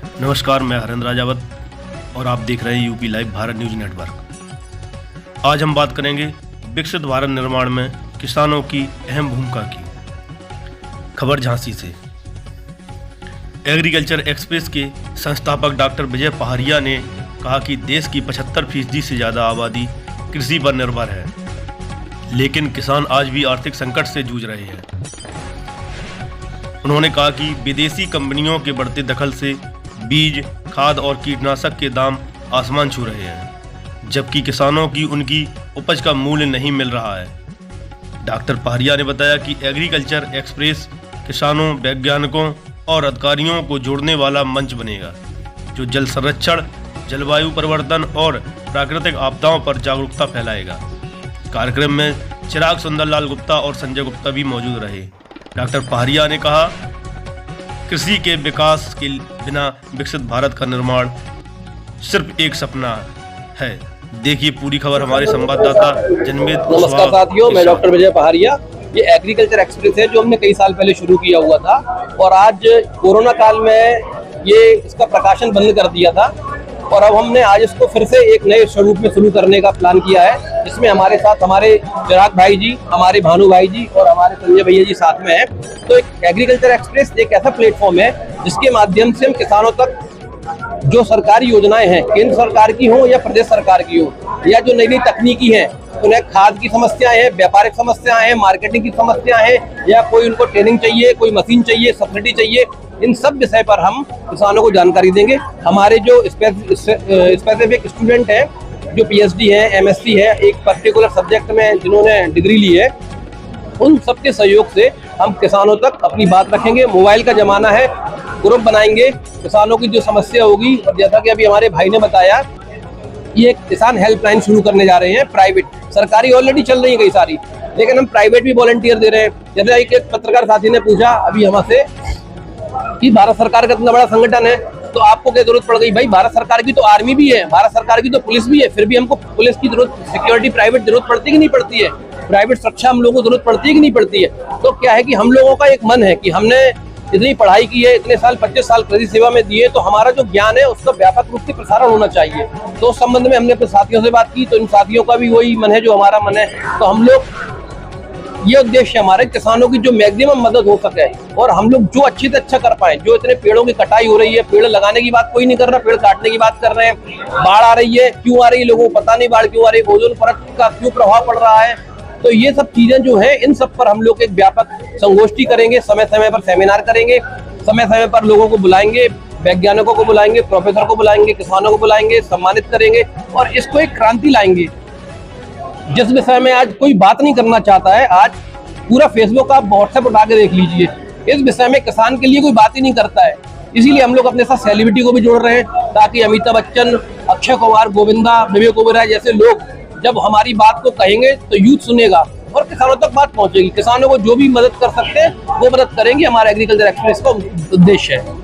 नमस्कार, मैं हरेंद्र राजावत और आप देख रहे हैं UP live Bharat news network. आज हम बात करेंगे विकसित भारत निर्माण में किसानों की अहम भूमिका की। खबर झांसी से। एग्रीकल्चर एक्सप्रेस के संस्थापक डॉक्टर विजय पहाड़िया ने कहा कि देश की 75% से ज़्यादा आबादी कृषि पर निर्भर है, लेकिन किसान आज भी आर्थिक संकट से जूझ रहे हैं। उन्होंने कहा कि विदेशी कंपनियों के बढ़ते दखल से बीज, खाद और कीटनाशक के दाम आसमान छू रहे हैं, जबकि किसानों की उनकी उपज का मूल्य नहीं मिल रहा है। डॉक्टर पहाड़िया ने बताया कि एग्रीकल्चर एक्सप्रेस किसानों, वैज्ञानिकों और अधिकारियों को जोड़ने वाला मंच बनेगा, जो जल संरक्षण, जलवायु परिवर्तन और प्राकृतिक आपदाओं पर जागरूकता फैलाएगा। कार्यक्रम में चिराग सुंदरलाल गुप्ता और संजय गुप्ता भी मौजूद रहे। डॉक्टर पहाड़िया ने कहा, कृषि के विकास के बिना विकसित भारत का निर्माण सिर्फ एक सपना है। देखिए पूरी खबर हमारे संवाददाता जनमेद। नमस्कार साथियों, मैं डॉक्टर विजय पहाड़िया। ये एग्रीकल्चर एक्सप्रेस है जो हमने कई साल पहले शुरू किया हुआ था और आज कोरोना काल में ये इसका प्रकाशन बंद कर दिया था और अब हमने आज इसको फिर से एक नए स्वरूप में शुरू करने का प्लान किया है, जिसमें हमारे साथ हमारे चिराग भाई जी, हमारे भानु भाई जी और हमारे संजय भैया जी साथ में हैं। तो एक एग्रीकल्चर एक्सप्रेस एक ऐसा प्लेटफॉर्म है जिसके माध्यम से हम किसानों तक जो सरकारी योजनाएं हैं, केंद्र सरकार की हो या प्रदेश सरकार की हो, या जो नई नई तकनीकी हैं, उन्हें खाद की समस्याएं हैं, व्यापारिक समस्याएं हैं, मार्केटिंग की समस्याएं हैं, या कोई उनको ट्रेनिंग चाहिए, कोई मशीन चाहिए, सब्सिडी चाहिए, इन सब विषय पर हम किसानों को जानकारी देंगे। हमारे जो स्पेसिफिक स्टूडेंट हैं, जो पीएचडी है, एमएससी है, एक पर्टिकुलर सब्जेक्ट में जिन्होंने डिग्री ली है, उन सबके सहयोग से हम किसानों तक अपनी बात रखेंगे। मोबाइल का जमाना है, ग्रुप बनाएंगे, किसानों की जो समस्या होगी, और जैसा कि अभी हमारे भाई ने बताया, ये किसान हेल्पलाइन शुरू करने जा रहे हैं। प्राइवेट, सरकारी ऑलरेडी चल रही है कई सारी, लेकिन हम प्राइवेट भी वॉलंटियर दे रहे हैं। जैसे एक पत्रकार साथी ने पूछा अभी हमसे कि भारत सरकार का इतना बड़ा संगठन है तो आपको क्या जरूरत पड़ गई? भाई, भारत सरकार की तो आर्मी भी है, भारत सरकार की तो पुलिस भी है, फिर भी हमको पुलिस की जरूरत, सिक्योरिटी प्राइवेट जरूरत पड़ती है कि नहीं पड़ती है? प्राइवेट सुरक्षा हम लोगों को जरूरत पड़ती है कि नहीं पड़ती है? तो क्या है कि हम लोगों का एक मन है कि हमने इतनी पढ़ाई की है, इतने साल 25 साल कृषि सेवा में दिए, तो हमारा जो ज्ञान है उसका व्यापक रूप से प्रसारण होना चाहिए। तो उस संबंध में हमने अपने साथियों से बात की, तो इन साथियों का भी वही मन है जो हमारा मन है। तो हम लोग, ये उद्देश्य हमारे किसानों की जो मैक्सिमम मदद हो सके और हम लोग जो अच्छे से अच्छा कर पाए। जो इतने पेड़ों की कटाई हो रही है, पेड़ लगाने की बात कोई नहीं कर रहा, पेड़ काटने की बात कर रहे हैं। बाढ़ आ रही है, क्यों आ रही है लोगों को पता नहीं, बाढ़ क्यों आ रही है, ओजोन परत का क्यों प्रभाव पड़ रहा है। तो ये सब चीजें जो है, इन सब पर हम लोग एक व्यापक संगोष्ठी करेंगे, समय समय पर सेमिनार करेंगे, समय समय पर लोगों को बुलाएंगे, वैज्ञानिकों को बुलाएंगे, प्रोफेसर को बुलाएंगे, किसानों को बुलाएंगे, सम्मानित करेंगे और इसको एक क्रांति लाएंगे। जिस विषय में आज कोई बात नहीं करना चाहता है, आज पूरा फेसबुक आप व्हाट्सएप उठा के देख लीजिए, इस विषय में किसान के लिए कोई बात ही नहीं करता है। इसीलिए हम लोग अपने साथ सेलिब्रिटी को भी जोड़ रहे हैं, ताकि अमिताभ बच्चन, अक्षय कुमार, गोविंदा, विवेक ओबेरॉय जैसे लोग जब हमारी बात को कहेंगे तो यूथ सुनेगा और किसानों तक बात पहुंचेगी। किसानों को जो भी मदद कर सकते हैं वो मदद करेंगे, हमारा एग्रीकल्चर एक्सप्रेस का उद्देश्य है।